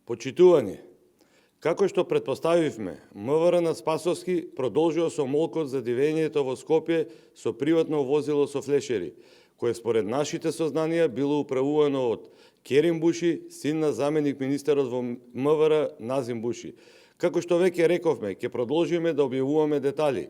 Почитувани, како што предпоставивме, МВР на Спасовски продолжува со молкот за дивењето во Скопје со приватно возило со флешери, кое според нашите сознанија било управувано од Керим Буши, син на заменик министерот во МВР Назим Буши. Како што веќе рековме, ќе продолжиме да објавуваме детали.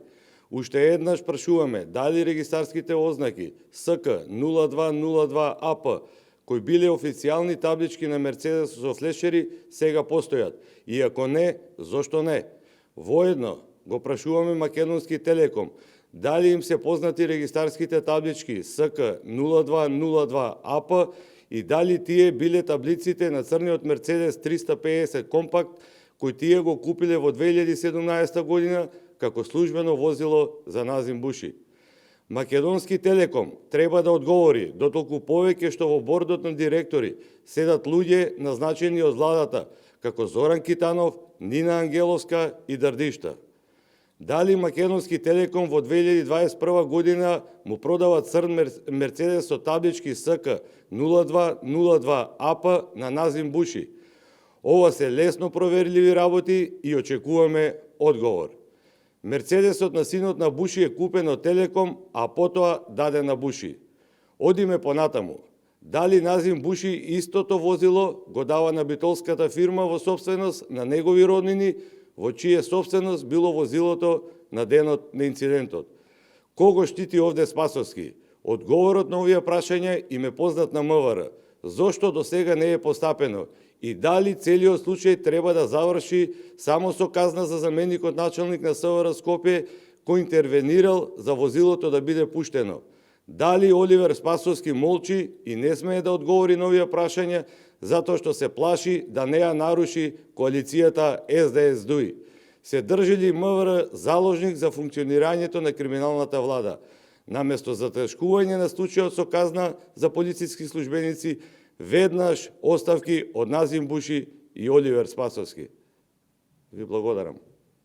Уште еднаш прашуваме дали регистарските ознаки СК 0202 АП, кои биле официјални таблички на Мерцедес со флешери, сега постојат. И ако не, зошто не? Воедно го прашуваме Македонски Телеком, дали им се познати регистарските таблички СК 0202 АП и дали тие биле таблиците на црниот Мерцедес 350 компакт, кој тие го купиле во 2017 година како службено возило за Назим Буши. Македонски Телеком треба да одговори, дотолку повеќе што во бордот на директори седат луѓе назначени од владата, како Зоран Китанов, Нина Ангеловска и Дардишта. Дали Македонски Телеком во 2021 година му продава црн Мерцедес со таблички СК 0202 АП на Назим Буши? Ова се лесно проверливи работи и очекуваме одговор. Мерцедесот на синот на Буши е купен од Телеком, а потоа даден на Буши. Одиме понатаму. Дали Назим Буши истото возило го дава на битолската фирма во собственост на негови роднини, во чие собственост било возилото на денот на инцидентот? Кого штити овде Спасовски? Одговорот на овие прашања им е познат на МВР. Зошто до сега не е постапено? И дали целиот случај треба да заврши само со казна за заменикот началник на СВР Скопје, кој интервенирал за возилото да биде пуштено? Дали Оливер Спасовски молчи и не смее да одговори на овие прашања, затоа што се плаши да не ја наруши коалицијата СДС-ДУИ? Се држи ли МВР заложник за функционирањето на криминалната влада? Наместо затешкување на случајот со казна за полициски службеници, веднаш оставки од Назим Буши и Оливер Спасовски. Ви благодарам.